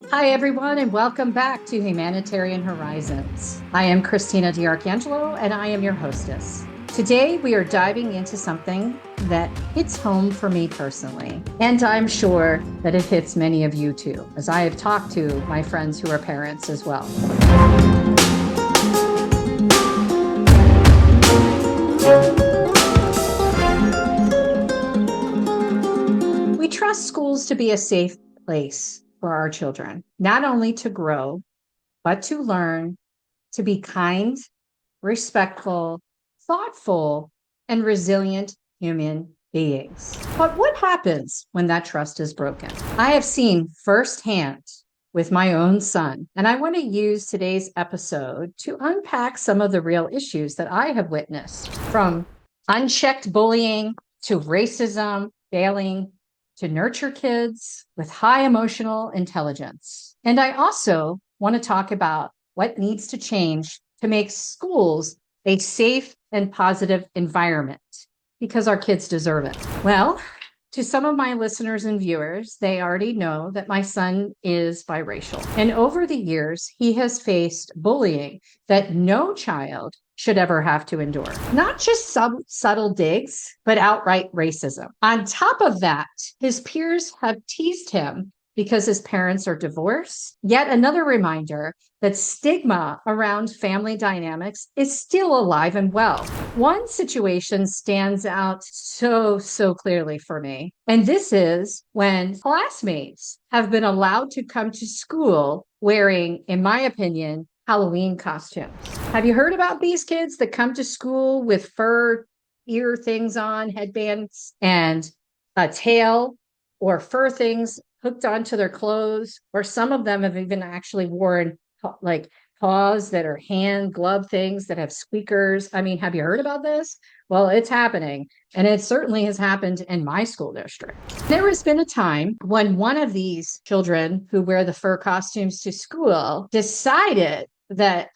Hi, everyone, and welcome back to Humanitarian Horizons. I am Christina DiArcangelo, and I am your hostess. Today, we are diving into something that hits home for me personally, and I'm sure that it hits many of you too, as I have talked to my friends who are parents as well. We trust schools to be a safe place for our children, not only to grow, but to learn, to be kind, respectful, thoughtful, and resilient human beings. But what happens when that trust is broken? I have seen firsthand with my own son, and I want to use today's episode to unpack some of the real issues that I have witnessed, from unchecked bullying to racism, failing to nurture kids with high emotional intelligence. And I also want to talk about what needs to change to make schools a safe and positive environment, because our kids deserve it. Well, to some of my listeners and viewers, they already know that my son is biracial. And over the years, he has faced bullying that no child should ever have to endure. Not just some subtle digs, but outright racism. On top of that, his peers have teased him because his parents are divorced. Yet another reminder that stigma around family dynamics is still alive and well. One situation stands out so clearly for me, and this is when classmates have been allowed to come to school wearing, in my opinion, Halloween costumes. Have you heard about these kids that come to school with fur ear things on, headbands, and a tail or fur things hooked onto their clothes? Or some of them have even actually worn like paws that are hand glove things that have squeakers. I mean, have you heard about this? Well, it's happening. And it certainly has happened in my school district. There has been a time when one of these children who wear the fur costumes to school decided that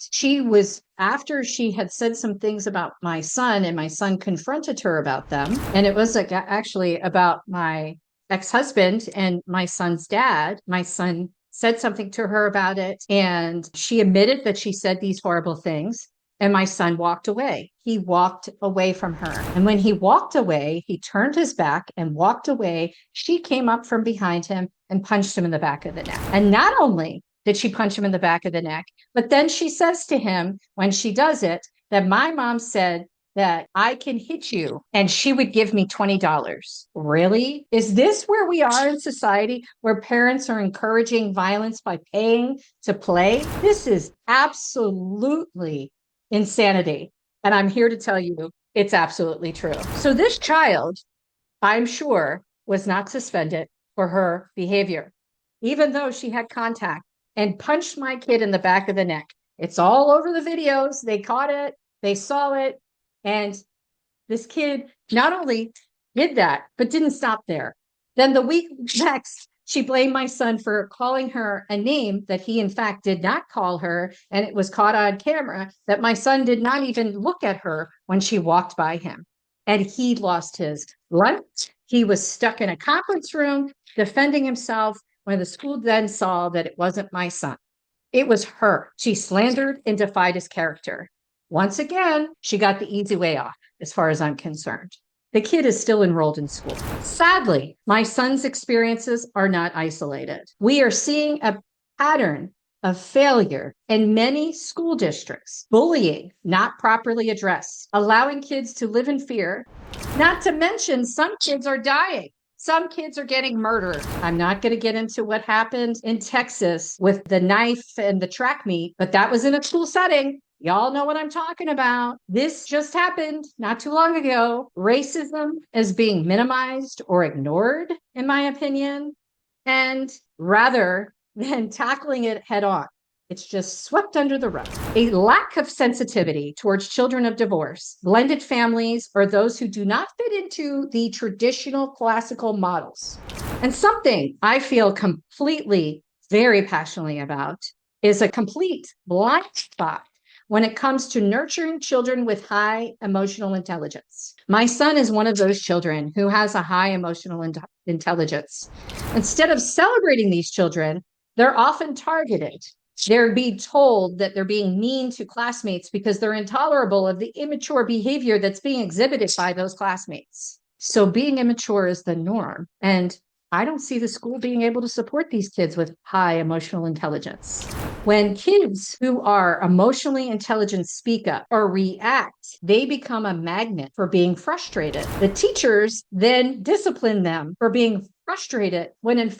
after she had said some things about my son, and my son confronted her about them. And it was actually about my ex-husband and my son's dad. My son said something to her about it, and she admitted that she said these horrible things. And my son walked away. He walked away from her. And when he walked away, he turned his back and walked away. She came up from behind him and punched him in the back of the neck. And not only did she punch him in the back of the neck, but then she says to him, when she does it, that my mom said that I can hit you and she would give me $20. Really? Is this where we are in society, where parents are encouraging violence by paying to play? This is absolutely insanity. And I'm here to tell you it's absolutely true. So this child, I'm sure, was not suspended for her behavior, even though she had contact and punched my kid in the back of the neck. It's all over the videos. They caught it, they saw it. And this kid not only did that, but didn't stop there. Then the week next, she blamed my son for calling her a name that he, in fact, did not call her. And it was caught on camera that my son did not even look at her when she walked by him. And he lost his lunch. He was stuck in a conference room defending himself when the school then saw that it wasn't my son. It was her. She slandered and defied his character. Once again, she got the easy way off, as far as I'm concerned. The kid is still enrolled in school. Sadly, my son's experiences are not isolated. We are seeing a pattern of failure in many school districts, bullying not properly addressed, allowing kids to live in fear, not to mention some kids are dying. Some kids are getting murdered. I'm not going to get into what happened in Texas with the knife and the track meet, but that was in a school setting. Y'all know what I'm talking about. This just happened not too long ago. Racism is being minimized or ignored, in my opinion. And rather than tackling it head on, it's just swept under the rug. A lack of sensitivity towards children of divorce, blended families, or those who do not fit into the traditional classical models. And something I feel completely, very passionately about is a complete blind spot when it comes to nurturing children with high emotional intelligence. My son is one of those children who has a high emotional intelligence. Instead of celebrating these children, They're often targeted. They're being told that they're being mean to classmates because they're intolerable of the immature behavior that's being exhibited by those classmates. So being immature is the norm. And I don't see the school being able to support these kids with high emotional intelligence. When kids who are emotionally intelligent speak up or react, they become a magnet for being frustrated. The teachers then discipline them for being frustrated when in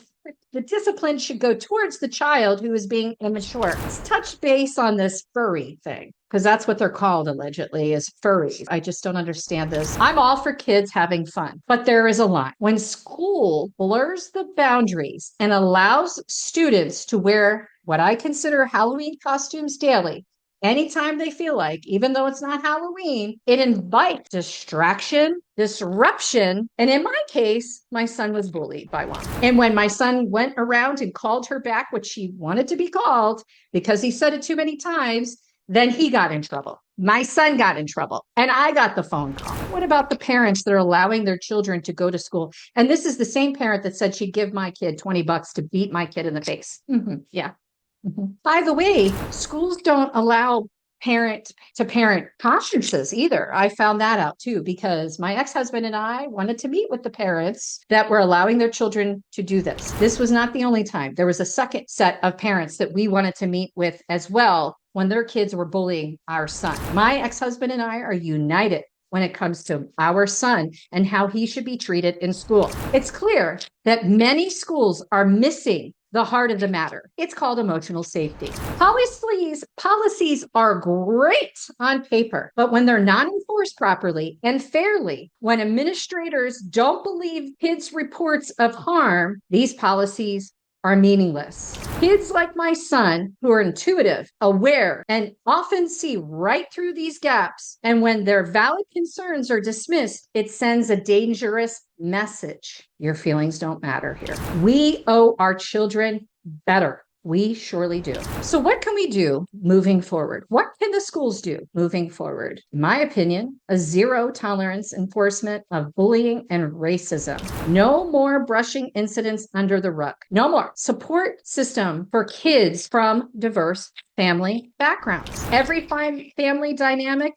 the discipline should go towards the child who is being immature. Let's touch base on this furry thing, because that's what they're called allegedly, is furries. I just don't understand this. I'm all for kids having fun, but there is a line. When school blurs the boundaries and allows students to wear what I consider Halloween costumes daily, anytime they feel like, even though it's not Halloween, it invites distraction, disruption. And in my case, my son was bullied by one. And when my son went around and called her back what she wanted to be called because he said it too many times, then he got in trouble. My son got in trouble and I got the phone call. What about the parents that are allowing their children to go to school? And this is the same parent that said she'd give my kid $20 to beat my kid in the face. Yeah. By the way, schools don't allow parent to parent conferences either. I found that out too, because my ex-husband and I wanted to meet with the parents that were allowing their children to do this. This was not the only time. There was a second set of parents that we wanted to meet with as well when their kids were bullying our son. My ex-husband and I are united when it comes to our son and how he should be treated in school. It's clear that many schools are missing the heart of the matter. It's called emotional safety. Policies are great on paper, but when they're not enforced properly and fairly, when administrators don't believe kids' reports of harm, these policies are meaningless. Kids like my son, who are intuitive, aware, and often see right through these gaps, and when their valid concerns are dismissed, it sends a dangerous message. Your feelings don't matter here. We owe our children better. We surely do. So what can we do moving forward? What can the schools do moving forward? In my opinion, a zero tolerance enforcement of bullying and racism. No more brushing incidents under the rug. No more. Support system for kids from diverse family backgrounds. Every family dynamic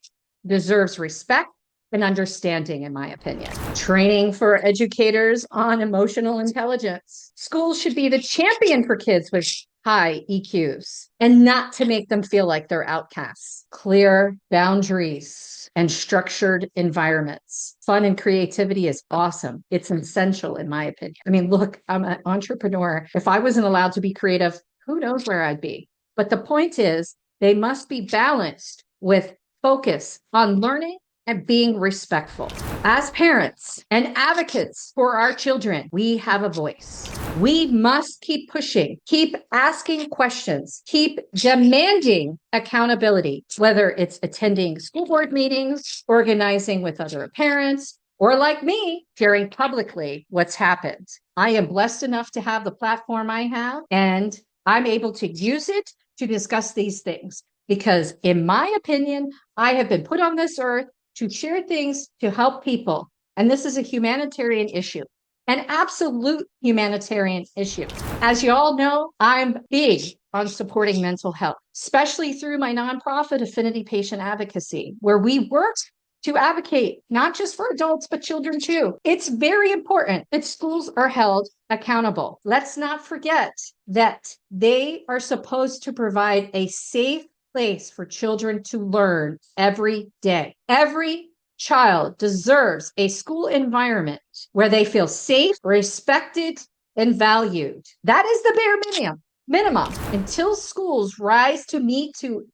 deserves respect and understanding, in my opinion. Training for educators on emotional intelligence. Schools should be the champion for kids with high EQs and not to make them feel like they're outcasts. Clear boundaries and structured environments. Fun and creativity is awesome. It's essential, in my opinion. I mean, look, I'm an entrepreneur. If I wasn't allowed to be creative, who knows where I'd be? But the point is, they must be balanced with focus on learning and being respectful. As parents and advocates for our children, we have a voice. We must keep pushing, keep asking questions, keep demanding accountability, whether it's attending school board meetings, organizing with other parents, or like me, sharing publicly what's happened. I am blessed enough to have the platform I have, and I'm able to use it to discuss these things. Because in my opinion, I have been put on this earth to share things to help people. And this is a humanitarian issue, an absolute humanitarian issue. As you all know, I'm big on supporting mental health, especially through my nonprofit Affinity Patient Advocacy, where we work to advocate not just for adults, but children too. It's very important that schools are held accountable. Let's not forget that they are supposed to provide a safe place for children to learn every day. Every child deserves a school environment where they feel safe, respected, and valued. That is the bare minimum. Until schools rise to meet to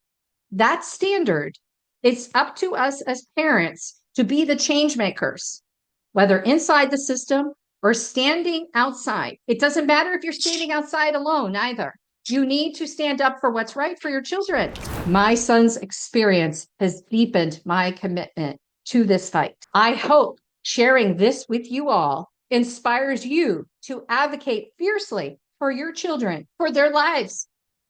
that standard, it's up to us as parents to be the change makers, whether inside the system or standing outside. It doesn't matter if you're standing outside alone either. You need to stand up for what's right for your children. My son's experience has deepened my commitment to this fight. I hope sharing this with you all inspires you to advocate fiercely for your children, for their lives,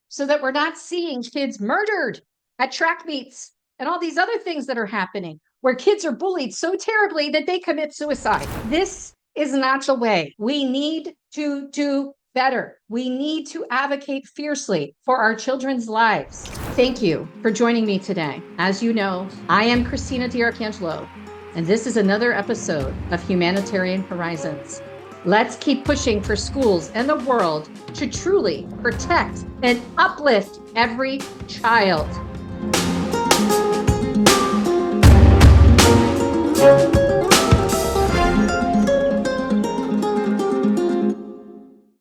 so that we're not seeing kids murdered at track meets and all these other things that are happening, where kids are bullied so terribly that they commit suicide. This is not the way. We need to do better. We need to advocate fiercely for our children's lives. Thank you for joining me today. As you know, I am Christina DiArcangelo, and this is another episode of Humanitarian Horizons. Let's keep pushing for schools and the world to truly protect and uplift every child.